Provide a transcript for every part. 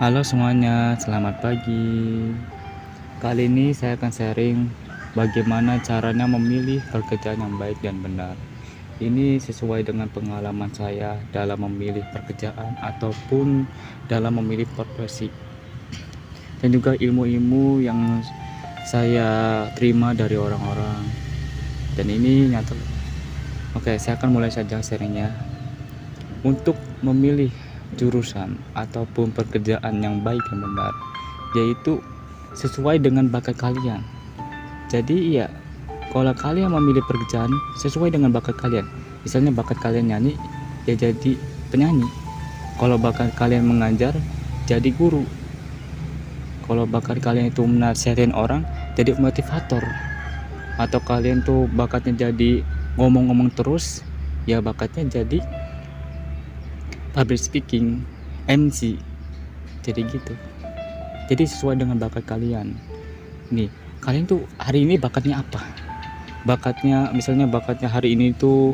Halo semuanya, selamat pagi. Kali ini saya akan sharing bagaimana caranya memilih pekerjaan yang baik dan benar. Ini sesuai dengan pengalaman saya dalam memilih pekerjaan ataupun dalam memilih profesi, dan juga ilmu-ilmu yang saya terima dari orang-orang. Dan ini nyata. Oke, saya akan mulai saja sharingnya. Untuk memilih jurusan ataupun pekerjaan yang baik dan benar, yaitu sesuai dengan bakat kalian. Jadi ya, kalau kalian memilih pekerjaan sesuai dengan bakat kalian, misalnya bakat kalian nyanyi, ya jadi penyanyi. Kalau bakat kalian mengajar, jadi guru. Kalau bakat kalian itu menasihatin orang, jadi motivator. Atau kalian tuh bakatnya jadi ngomong-ngomong terus, ya bakatnya jadi public speaking, MC. Jadi gitu. Jadi sesuai dengan bakat kalian. Nih, kalian tuh hari ini bakatnya apa? Bakatnya, misalnya bakatnya hari ini tuh,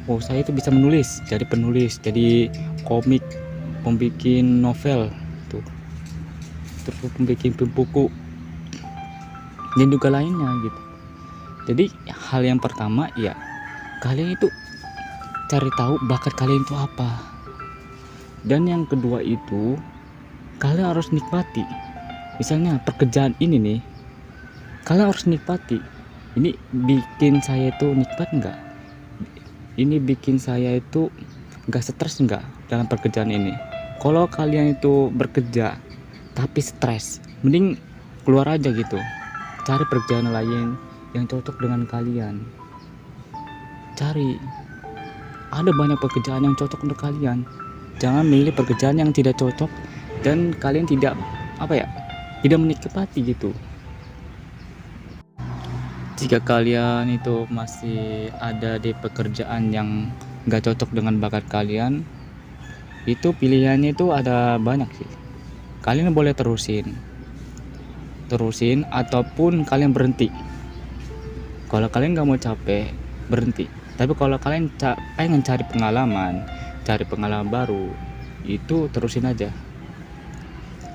oh saya itu bisa menulis, jadi penulis, jadi komik, pembikin novel tuh, terus pembikin buku, dan juga lainnya gitu. Jadi hal yang pertama ya, kalian itu cari tahu bakat kalian itu apa. Dan yang kedua itu, kalian harus nikmati. Misalnya pekerjaan ini nih, kalian harus nikmati. Ini bikin saya itu nikmat enggak? Ini bikin saya itu enggak stres enggak dalam pekerjaan ini? Kalau kalian itu bekerja tapi stres, mending keluar aja gitu. Cari pekerjaan lain yang cocok dengan kalian. Cari. Ada banyak pekerjaan yang cocok untuk kalian. Jangan milih pekerjaan yang tidak cocok dan kalian tidak tidak menikmati gitu. Jika kalian itu masih ada di pekerjaan yang gak cocok dengan bakat kalian, itu pilihannya itu ada banyak sih. Kalian boleh terusin ataupun kalian berhenti. Kalau kalian gak mau capek, berhenti. Tapi kalau kalian pengen cari pengalaman baru, itu terusin aja.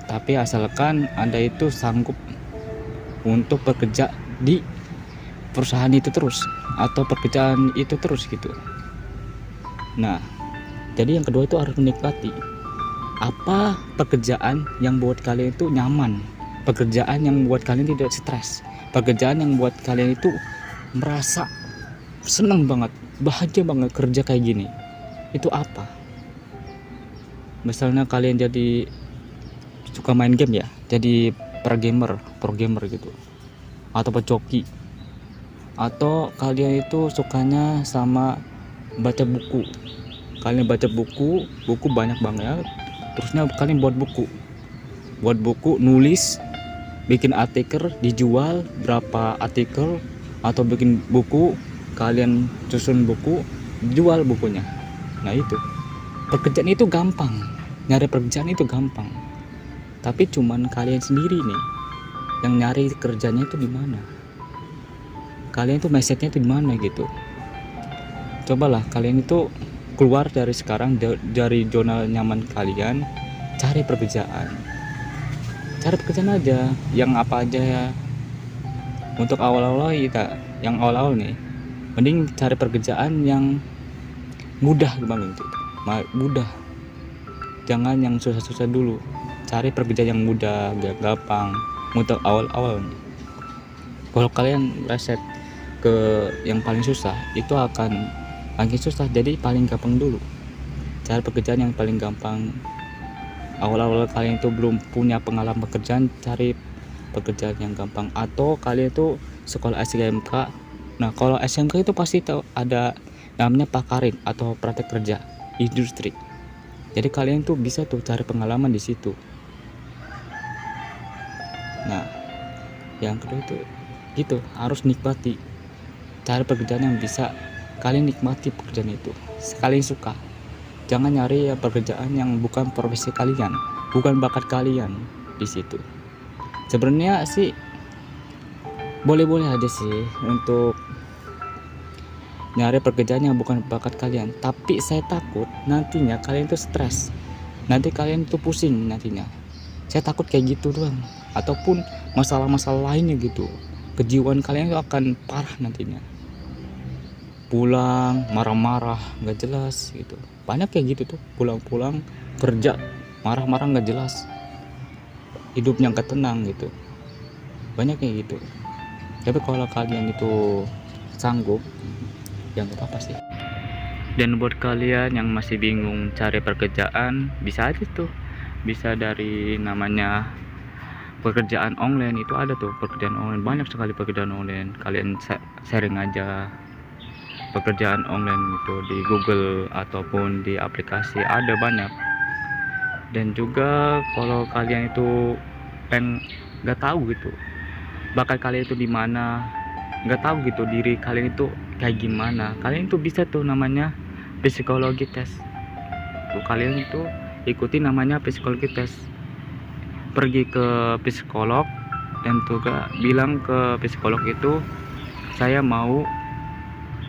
Tapi asalkan Anda itu sanggup untuk bekerja di perusahaan itu terus, atau pekerjaan itu terus gitu. Nah, jadi yang kedua itu harus menikmati. Apa pekerjaan yang buat kalian itu nyaman, pekerjaan yang buat kalian tidak stres, pekerjaan yang buat kalian itu merasa senang banget, bahagia banget kerja kayak gini. Itu apa? Misalnya kalian jadi suka main game ya, jadi pro gamer gitu, atau pejoki, atau kalian itu sukanya sama baca buku. Kalian baca buku banyak banget, terusnya kalian buat buku, nulis, bikin artikel, dijual berapa artikel, atau bikin buku, kalian susun buku, jual bukunya. Nah itu, pekerjaan itu gampang, nyari pekerjaan itu gampang. Tapi cuman kalian sendiri nih yang nyari kerjanya itu di mana. Kalian itu mindsetnya itu di mana gitu. Cobalah kalian itu keluar dari sekarang, dari zona nyaman kalian, cari pekerjaan. Cari pekerjaan aja, yang apa aja ya. Untuk awal-awal nih, mending cari pekerjaan yang mudah banget gitu. Mudah. Jangan yang susah-susah dulu. Cari pekerjaan yang mudah, gampang untuk awal-awal. Kalau kalian reset ke yang paling susah, itu akan makin susah. Jadi paling gampang dulu. Cari pekerjaan yang paling gampang. Awal-awal kalian itu belum punya pengalaman pekerjaan, cari pekerjaan yang gampang. Atau kalian itu sekolah SMK. Nah, kalau SMK itu pasti ada namanya pakarin atau praktek kerja industri. Jadi kalian tuh bisa tuh cari pengalaman di situ. Nah, yang kedua itu gitu, harus nikmati. Cari pekerjaan yang bisa kalian nikmati pekerjaan itu, kalian suka. Jangan nyari pekerjaan yang bukan profesi kalian, bukan bakat kalian di situ. Sebenarnya sih boleh-boleh aja sih untuk nyari pekerjaan yang bukan bakat kalian, tapi saya takut nantinya kalian itu stres. nanti kalian tuh pusing nantinya. Saya takut kayak gitu doang, ataupun masalah-masalah lainnya gitu. Kejiwaan kalian itu akan parah nantinya. Pulang marah-marah nggak jelas gitu. Banyak kayak gitu tuh, pulang-pulang kerja marah-marah nggak jelas, hidupnya nggak tenang gitu. Banyak kayak gitu. Tapi kalau kalian itu sanggup, ya nggak apa-apa sih. Dan buat kalian yang masih bingung cari pekerjaan, bisa aja tuh, bisa dari namanya pekerjaan online. Itu ada tuh pekerjaan online, banyak sekali pekerjaan online. Kalian sharing aja pekerjaan online itu di Google ataupun di aplikasi, ada banyak. Dan juga kalau kalian itu nggak tahu gitu bakal kalian itu di mana, nggak tahu gitu diri kalian itu kayak gimana, kalian itu bisa tuh namanya psikologi tes tuh. Kalian itu ikuti namanya psikologi tes, pergi ke psikolog dan juga bilang ke psikolog itu, saya mau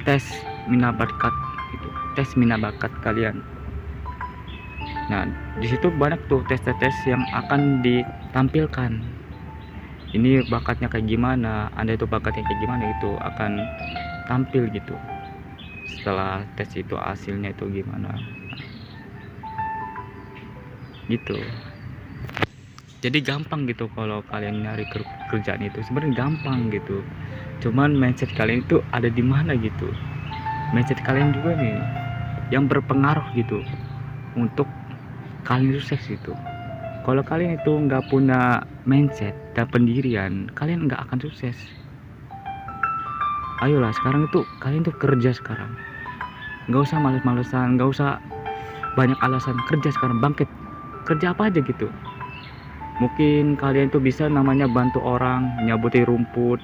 tes minat bakat gitu, tes minat bakat kalian. Nah di situ banyak tuh tes-tes yang akan ditampilkan, ini bakatnya kayak gimana, Anda itu bakatnya kayak gimana, itu akan tampil gitu. Setelah tes itu hasilnya itu gimana gitu. Jadi gampang gitu kalau kalian nyari kerjaan itu, sebenarnya gampang gitu. Cuman mindset kalian itu ada di mana gitu. Mindset kalian juga nih yang berpengaruh gitu untuk kalian sukses gitu. Kalau kalian itu nggak punya mindset dan pendirian, kalian nggak akan sukses. Ayolah sekarang itu kalian tuh kerja sekarang, nggak usah males-malesan, nggak usah banyak alasan. Kerja sekarang, bangkit, kerja apa aja gitu. Mungkin kalian tuh bisa namanya bantu orang nyabutin rumput,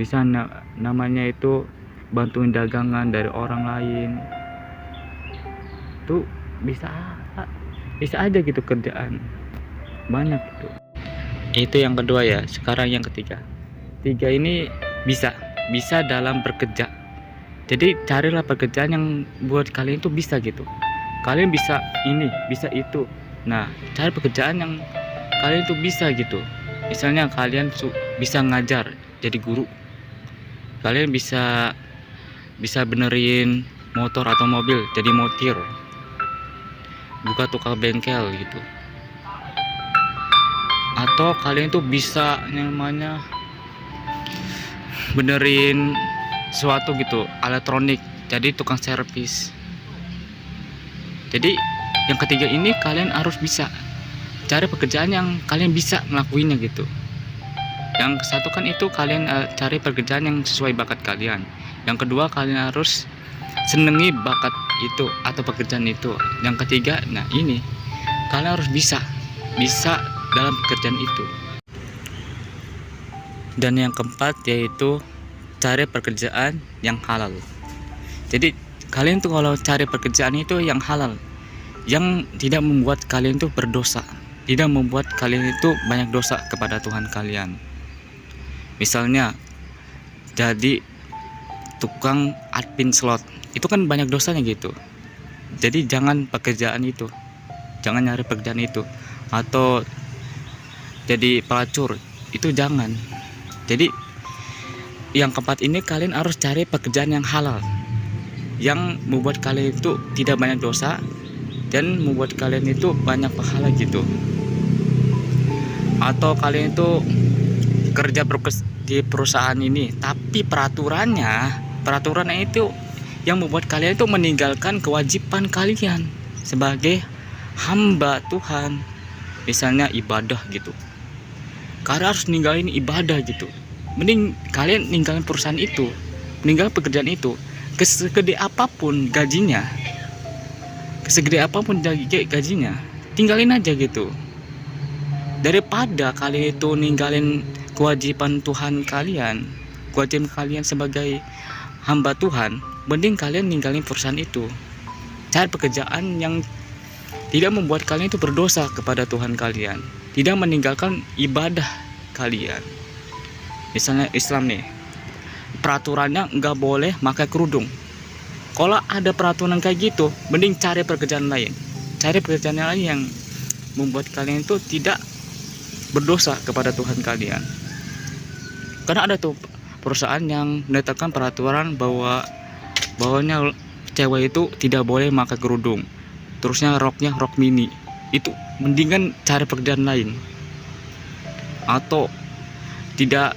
bisa namanya itu bantuin dagangan dari orang lain, tuh bisa aja gitu kerjaan banyak gitu. Itu yang kedua ya. Sekarang yang ketiga ini bisa dalam bekerja. Jadi carilah pekerjaan yang buat kalian itu bisa gitu, kalian bisa ini bisa itu. Nah cari pekerjaan yang kalian itu bisa gitu. Misalnya kalian bisa ngajar jadi guru, kalian bisa benerin motor atau mobil jadi montir, buka tukang bengkel gitu. Atau kalian tuh bisa namanya benerin sesuatu gitu, elektronik, jadi tukang servis. Jadi yang ketiga ini kalian harus bisa cari pekerjaan yang kalian bisa ngelakuinnya gitu. Yang satu kan itu kalian cari pekerjaan yang sesuai bakat kalian. Yang kedua kalian harus senengi bakat itu atau pekerjaan itu. Yang ketiga, nah ini kalian harus bisa dalam pekerjaan itu. Dan yang keempat yaitu cari pekerjaan yang halal. Jadi kalian tuh kalau cari pekerjaan itu yang halal, yang tidak membuat kalian tuh berdosa, tidak membuat kalian itu banyak dosa kepada Tuhan kalian. Misalnya jadi tukang admin slot, itu kan banyak dosanya gitu. Jadi jangan nyari pekerjaan itu. Atau jadi pelacur, itu jangan. Jadi yang keempat ini kalian harus cari pekerjaan yang halal, yang membuat kalian itu tidak banyak dosa dan membuat kalian itu banyak pahala gitu. Atau kalian itu kerja di perusahaan ini, tapi peraturannya itu yang membuat kalian itu meninggalkan kewajiban kalian sebagai hamba Tuhan. Misalnya ibadah gitu, kalian harus ninggalin ibadah gitu. Mending kalian ninggalin perusahaan itu, meninggalkan pekerjaan itu, segede apapun gajinya, tinggalin aja gitu. Daripada kalian itu ninggalin kewajiban Tuhan kalian, kewajiban kalian sebagai hamba Tuhan, mending kalian ninggalin perusahaan itu. Cari pekerjaan yang tidak membuat kalian itu berdosa kepada Tuhan kalian, tidak meninggalkan ibadah kalian. Misalnya Islam nih, peraturannya nggak boleh pakai kerudung. Kalau ada peraturan kayak gitu, mending cari pekerjaan lain. cari pekerjaan yang lain yang membuat kalian itu tidak berdosa kepada Tuhan kalian. Karena ada tuh perusahaan yang menetapkan peraturan bahwanya cewek itu tidak boleh pakai kerudung, terusnya roknya rok mini. Itu mendingan cari pekerjaan lain. Atau tidak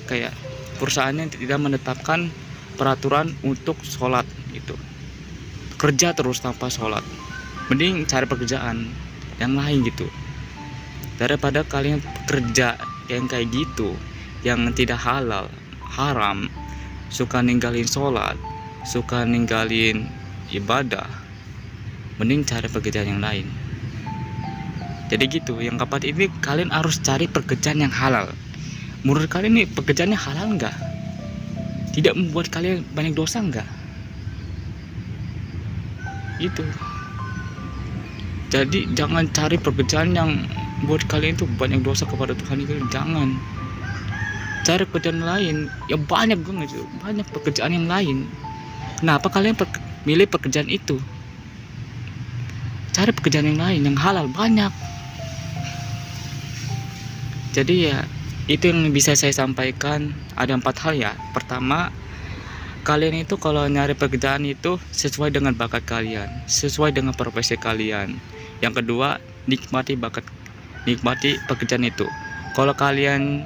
kayak perusahaannya tidak menetapkan peraturan untuk sholat gitu, kerja terus tanpa sholat, mending cari pekerjaan yang lain gitu, daripada kalian kerja yang kayak gitu, yang tidak halal, haram, suka ninggalin sholat, suka ninggalin ibadah. Mending cari pekerjaan yang lain. Jadi gitu, yang keempat ini kalian harus cari pekerjaan yang halal. Menurut kalian nih pekerjaannya halal enggak? Tidak membuat kalian banyak dosa enggak? Itu. Jadi jangan cari pekerjaan yang buat kalian itu banyak dosa kepada Tuhan itu. Jangan. Cari pekerjaan lain. Ya banyak banget itu. Banyak pekerjaan yang lain. Kenapa kalian milih pekerjaan itu? Cari pekerjaan yang lain yang halal, banyak. Jadi ya itu yang bisa saya sampaikan. Ada 4 hal ya. Pertama, kalian itu kalau nyari pekerjaan itu sesuai dengan bakat kalian, sesuai dengan profesi kalian. Yang kedua, nikmati pekerjaan itu. Kalau kalian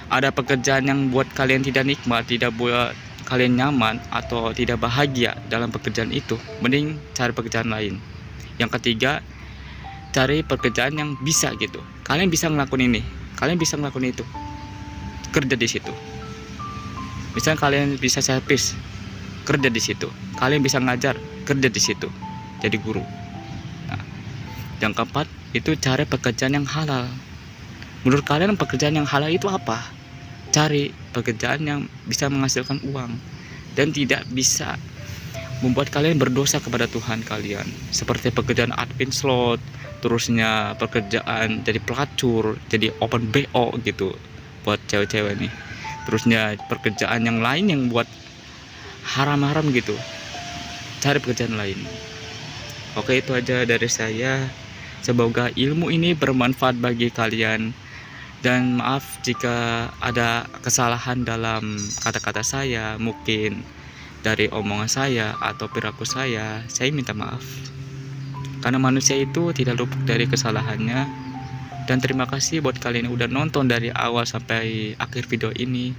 ada pekerjaan yang buat kalian tidak nikmat, tidak buat kalian nyaman atau tidak bahagia dalam pekerjaan itu, mending cari pekerjaan lain. Yang ketiga, cari pekerjaan yang bisa gitu. Kalian bisa ngelakuin ini, kalian bisa ngelakuin itu, kerja di situ. Misalnya kalian bisa servis, kerja di situ. Kalian bisa ngajar, kerja di situ, jadi guru. Nah, yang keempat itu cari pekerjaan yang halal. Menurut kalian pekerjaan yang halal itu apa? Cari pekerjaan yang bisa menghasilkan uang dan tidak bisa membuat kalian berdosa kepada Tuhan kalian. Seperti pekerjaan admin slot, terusnya pekerjaan jadi pelacur, jadi open BO gitu buat cewek-cewek nih. Terusnya pekerjaan yang lain yang buat haram-haram gitu. Cari pekerjaan lain. Oke, itu aja dari saya. Semoga ilmu ini bermanfaat bagi kalian. Dan maaf jika ada kesalahan dalam kata-kata saya, mungkin dari omongan saya atau perilaku saya minta maaf. Karena manusia itu tidak luput dari kesalahannya. Dan terima kasih buat kalian yang udah nonton dari awal sampai akhir video ini.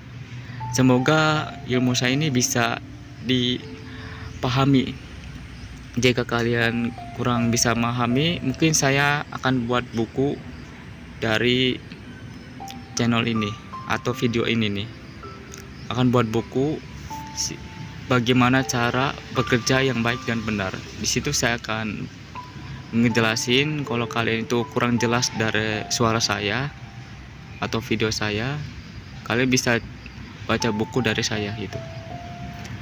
Semoga ilmu saya ini bisa dipahami. Jika kalian kurang bisa memahami, mungkin saya akan buat buku dari channel ini atau video ini nih. Akan buat buku bagaimana cara bekerja yang baik dan benar. Di situ saya akan ngejelasin kalau kalian itu kurang jelas dari suara saya atau video saya, kalian bisa baca buku dari saya gitu.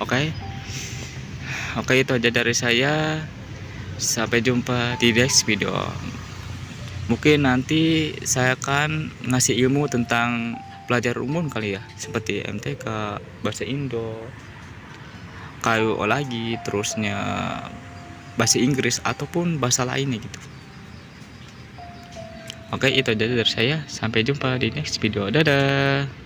Oke, itu aja dari saya. Sampai jumpa di next video. Mungkin nanti saya akan ngasih ilmu tentang pelajar umum kali ya, seperti MTK, bahasa Indo, KUO lagi, terusnya bahasa Inggris ataupun bahasa lainnya gitu. Oke, itu aja dari saya. Sampai jumpa di next video. Dadah.